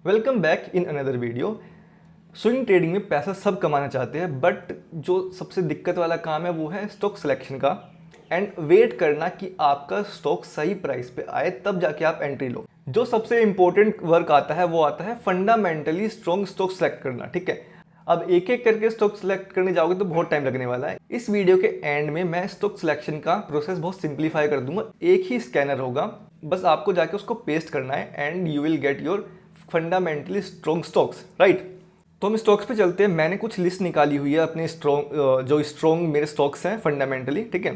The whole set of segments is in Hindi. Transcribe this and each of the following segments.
Welcome back in another video. Swing trading में पैसा सब कमाना चाहते हैं, बट जो सबसे दिक्कत वाला काम है वो है स्टॉक सिलेक्शन का एंड वेट करना कि आपका स्टॉक सही प्राइस पे आए तब जाके आप एंट्री लो। जो सबसे इंपॉर्टेंट वर्क आता है वो आता है फंडामेंटली स्ट्रॉन्ग स्टॉक सेलेक्ट करना। ठीक है, अब एक एक करके स्टॉक सेलेक्ट करने जाओगे तो बहुत टाइम लगने वाला है। इस वीडियो के एंड में मैं स्टॉक सिलेक्शन का प्रोसेस बहुत सिंप्लीफाई कर दूंगा। एक ही स्कैनर होगा, बस आपको जाके उसको पेस्ट करना है and you will get your fundamentally strong stocks, right. तो हम स्टॉक्स पे चलते हैं। मैंने कुछ लिस्ट निकाली हुई है अपने जो स्ट्रॉन्ग मेरे स्टॉक्स हैं फंडामेंटली। ठीक है,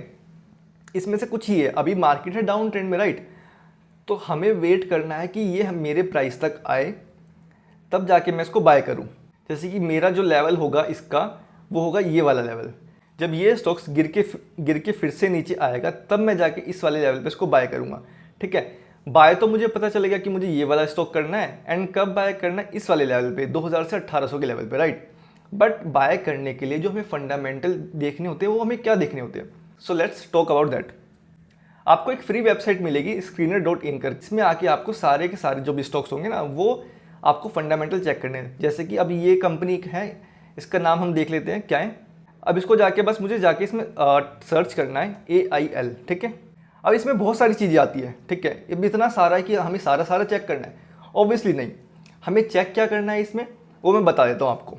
इसमें से कुछ ही है। अभी मार्केट है डाउन ट्रेंड में, राइट। तो हमें वेट करना है कि ये मेरे प्राइस तक आए तब जाके मैं इसको बाय करूं। जैसे कि मेरा जो लेवल होगा इसका वो होगा ये वाला लेवल। जब ये स्टॉक्स गिर के फिर से नीचे आएगा तब मैं जाके इस वाले लेवल पे इसको बाय करूंगा। ठीक है, बाय तो मुझे पता चलेगा कि मुझे ये वाला स्टॉक करना है एंड कब बाय करना है, इस वाले लेवल पे 2000 से 1800 के लेवल पे, राइट। बट बाय करने के लिए जो हमें फंडामेंटल देखने होते हैं वो हमें क्या देखने होते हैं, so let's talk about that. आपको एक फ्री वेबसाइट मिलेगी screener.in कर, इसमें आके आपको सारे के सारे जो भी स्टॉक्स होंगे ना वो आपको फंडामेंटल चेक करने हैं। जैसे कि अब ये कंपनी है, इसका नाम हम देख लेते हैं क्या है। अब इसको जाके बस मुझे जाके इसमें सर्च करना है AIL। ठीक है, अब इसमें बहुत सारी चीज़ें आती है। ठीक है, अब इतना सारा है कि हमें सारा चेक करना है, ऑब्वियसली नहीं। हमें चेक क्या करना है इसमें वो मैं बता देता हूँ आपको।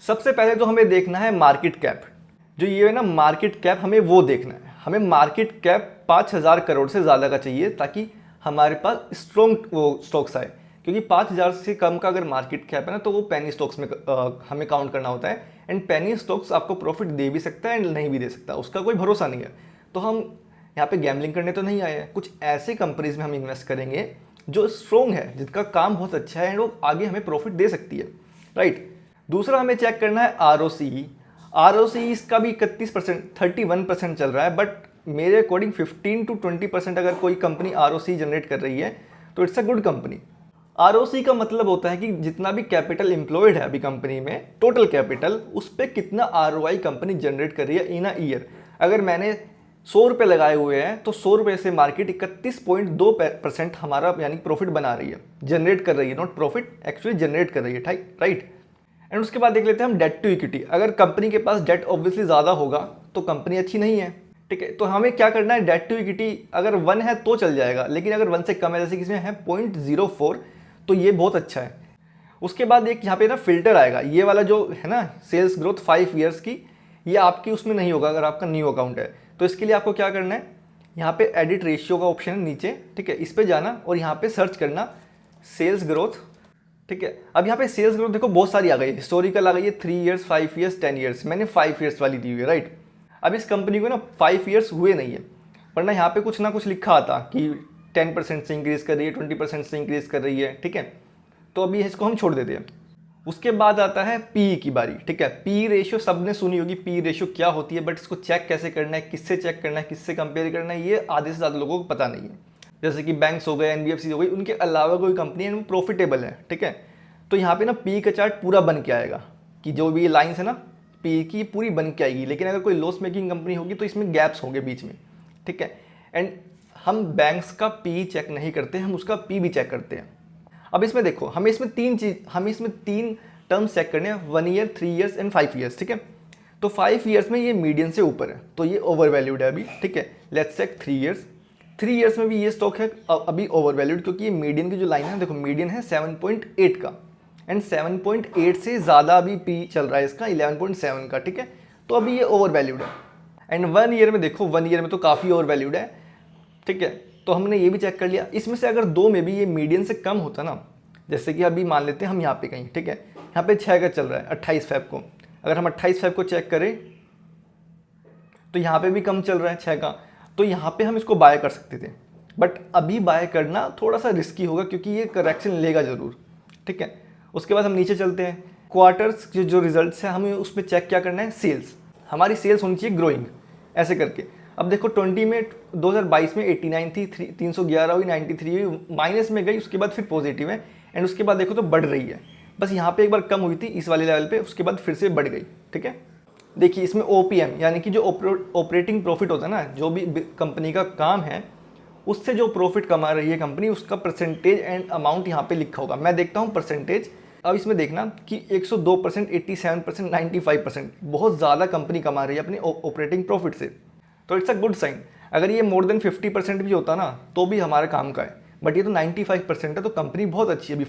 सबसे पहले तो हमें देखना है मार्केट कैप। जो ये है ना मार्केट कैप, हमें वो देखना है। हमें मार्केट कैप 5000 करोड़ से ज़्यादा का चाहिए ताकि हमारे पास स्ट्रॉन्ग वो स्टॉक्स आए। क्योंकि 5000 से कम का अगर मार्केट कैप है ना तो वो पेनी स्टॉक्स में हमें काउंट करना होता है। एंड पेनी स्टॉक्स आपको प्रॉफिट दे भी सकता है एंड नहीं भी दे सकता, उसका कोई भरोसा नहीं है। तो हम यहाँ पे गैम्बलिंग करने तो नहीं आए हैं। कुछ ऐसे कंपनीज में हम इन्वेस्ट करेंगे जो स्ट्रॉन्ग है, जिनका काम बहुत अच्छा है एंड वो आगे हमें प्रॉफिट दे सकती है, राइट। दूसरा हमें चेक करना है ROC। इसका भी 31% चल रहा है, बट मेरे अकॉर्डिंग 15 to 20% अगर कोई कंपनी ROC जनरेट कर रही है तो it's a good company. ROC का मतलब होता है कि जितना भी कैपिटल एम्प्लॉयड है अभी कंपनी में, टोटल कैपिटल, उस पर कितना ROI कंपनी जनरेट कर रही है इन अ ईयर। अगर मैंने 100 रुपये लगाए हुए हैं तो 100 रुपये से मार्केट 31.2% हमारा यानी प्रॉफिट बना रही है, जनरेट कर रही है, नॉट प्रॉफिट, एक्चुअली जनरेट कर रही है, राइट। एंड उसके बाद देख लेते हैं हम डेट टू इक्विटी। अगर कंपनी के पास डेट ऑब्वियसली ज़्यादा होगा तो कंपनी अच्छी नहीं है। ठीक है, तो हमें क्या करना है, डेट टू इक्विटी अगर 1 है तो चल जाएगा, लेकिन अगर 1 से कम है, जैसे किसी में है 0.04, तो ये बहुत अच्छा है। उसके बाद एक यहाँ पे ना फिल्टर आएगा, ये वाला जो है ना सेल्स ग्रोथ 5 ईयर्स की, ये आपकी उसमें नहीं होगा अगर आपका न्यू अकाउंट है। तो इसके लिए आपको क्या करना है, यहाँ पे एडिट रेशियो का ऑप्शन है नीचे। ठीक है, इस पर जाना और यहाँ पे सर्च करना सेल्स ग्रोथ। ठीक है, अब यहाँ पे सेल्स ग्रोथ देखो बहुत सारी आ गई है, हिस्टोरिकल आ गई है, 3 ईयर्स, 5 ईयर्स, 10 ईयर्स। मैंने 5 ईयर्स वाली दी हुई है, राइट। अब इस कंपनी को ना 5 ईयर्स हुए नहीं है, वरना यहाँ पे कुछ ना कुछ लिखा आता कि 10% से इंक्रीज कर रही है, 20% से इंक्रीज कर रही है। ठीक है, तो अभी इसको हम छोड़ देते हैं। उसके बाद आता है PE की बारी। ठीक है, PE रेशियो सबने सुनी होगी, PE रेशियो क्या होती है, बट इसको चेक कैसे करना है, किससे चेक करना है, किससे कंपेयर करना है, ये आधे से ज़्यादा लोगों को पता नहीं है। जैसे कि बैंक्स हो गए, NBFC हो गई, उनके अलावा कोई कंपनी है प्रॉफिटेबल है। ठीक है, तो यहाँ पे ना PE का चार्ट पूरा बन के आएगा कि जो भी ये लाइन्स है ना PE की पूरी बन के आएगी। लेकिन अगर कोई लॉस मेकिंग कंपनी होगी तो इसमें गैप्स होंगे बीच में। ठीक है, एंड हम बैंक्स का PE चेक नहीं करते, हम उसका PE भी चेक करते हैं। अब इसमें देखो, हमें इसमें तीन टर्म्स चेक करने हैं, 1 ईयर, 3 ईयर्स एंड 5 ईयर्स। ठीक है, तो 5 ईयर्स में ये मीडियन से ऊपर है तो ये ओवर वैल्यूड है अभी। ठीक है, लेट्स चेक 3 ईयर्स। 3 ईयर्स में भी ये स्टॉक है अभी ओवर वैल्यूड, क्योंकि ये मीडियन की जो लाइन है, देखो मीडियन है 7.8 का एंड 7.8 से ज़्यादा अभी PE चल रहा है इसका 11.7 का। ठीक है, तो अभी ये ओवर वैल्यूड है। एंड 1 ईयर में देखो, 1 ईयर में तो काफ़ी ओवर वैल्यूड है। ठीक है, तो हमने ये भी चेक कर लिया। इसमें से अगर 2 में भी ये मीडियन से कम होता ना, जैसे कि अभी मान लेते हैं हम यहाँ पे कहीं, ठीक है, यहाँ पे 6 का चल रहा है 28 फेब को, अगर हम 28 फेब को चेक करें तो यहाँ पे भी कम चल रहा है 6 का, तो यहाँ पे हम इसको बाय कर सकते थे। बट अभी बाय करना थोड़ा सा रिस्की होगा क्योंकि ये करेक्शन लेगा ज़रूर। ठीक है, उसके बाद हम नीचे चलते हैं। क्वार्टर्स के जो रिजल्ट्स हैं हमें उसमें चेक क्या करना है, सेल्स। हमारी सेल्स होनी चाहिए ग्रोइंग, ऐसे करके। अब देखो 2022 में 89 थी, 311 हुई, 93 हुई, माइनस में गई, उसके बाद फिर पॉजिटिव है एंड उसके बाद देखो तो बढ़ रही है। बस यहाँ पे एक बार कम हुई थी इस वाले लेवल पे, उसके बाद फिर से बढ़ गई। ठीक है, देखिए इसमें OPM यानी कि जो ऑपरेटिंग प्रॉफिट होता है ना, जो भी कंपनी का काम है उससे जो प्रॉफिट कमा रही है कंपनी उसका परसेंटेज एंड अमाउंट यहाँ पे लिखा होगा। मैं देखता हूँ परसेंटेज। अब इसमें देखना कि 102%, 87%, 95% बहुत ज़्यादा कंपनी कमा रही है अपनी ऑपरेटिंग प्रॉफिट से, तो इट्स अ गुड साइन। अगर ये मोर देन 50% भी होता ना तो भी हमारे काम का है, बट ये तो 95% है, तो कंपनी बहुत अच्छी है अभी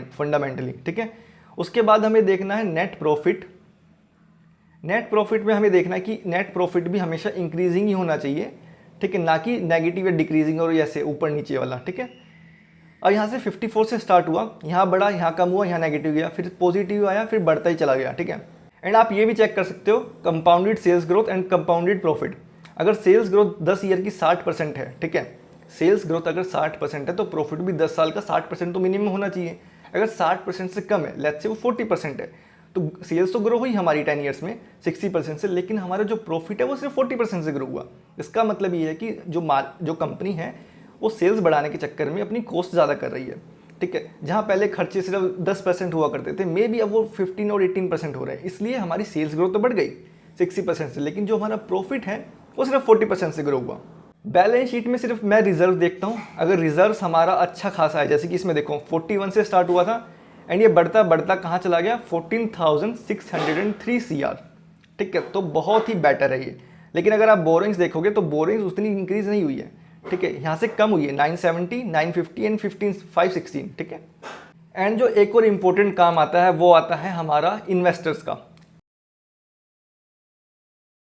फंडामेंटली, ठीक है। उसके बाद हमें देखना है नेट प्रॉफिट। नेट प्रॉफिट में हमें देखना है कि नेट प्रॉफिट भी हमेशा इंक्रीजिंग ही होना चाहिए, ठीक है, ना कि नेगेटिव या डिक्रीजिंग और ऐसे ऊपर नीचे वाला, ठीक है। और यहाँ से 54 से स्टार्ट हुआ, यहाँ बढ़ा, यहाँ कम हुआ, यहाँ नेगेटिव गया, फिर पॉजिटिव आया, फिर बढ़ता ही चला गया, ठीक है। एंड आप ये भी चेक कर सकते हो compounded sales growth and compounded profit. अगर सेल्स ग्रोथ 10 ईयर की 60% है, ठीक है, सेल्स ग्रोथ अगर 60% है तो प्रॉफिट भी 10 साल का 60% तो मिनिमम होना चाहिए। अगर 60% से कम है, लेट्स से वो 40% है, तो सेल्स तो ग्रो हुई हमारी 10 ईयर्स में 60% से, लेकिन हमारा जो प्रॉफिट है वो सिर्फ 40% से ग्रो हुआ। इसका मतलब ये है कि जो कंपनी है वो सेल्स बढ़ाने के चक्कर में अपनी कॉस्ट ज़्यादा कर रही है, ठीक है। जहाँ पहले खर्चे सिर्फ 10% हुआ करते थे, मे बी अब वो 15 और 18% हो रहे हैं, इसलिए हमारी सेल्स ग्रोथ तो बढ़ गई 60% से, लेकिन जो हमारा प्रॉफिट है वो सिर्फ 40% से ग्रो हुआ। बैलेंस शीट में सिर्फ मैं रिजर्व देखता हूँ। अगर रिजर्व हमारा अच्छा खासा है, जैसे कि इसमें देखो 41 से स्टार्ट हुआ था एंड ये बढ़ता बढ़ता कहाँ चला गया 14,603 CR, ठीक है, तो बहुत ही बेटर है ये। लेकिन अगर आप बोरिंग्स देखोगे तो बोरिंग्स उतनी इंक्रीज नहीं हुई है, ठीक है, यहाँ से कम हुई है 970, 950 एंड 516, ठीक है। एंड जो एक और इम्पोर्टेंट काम आता है वो आता है हमारा इन्वेस्टर्स का।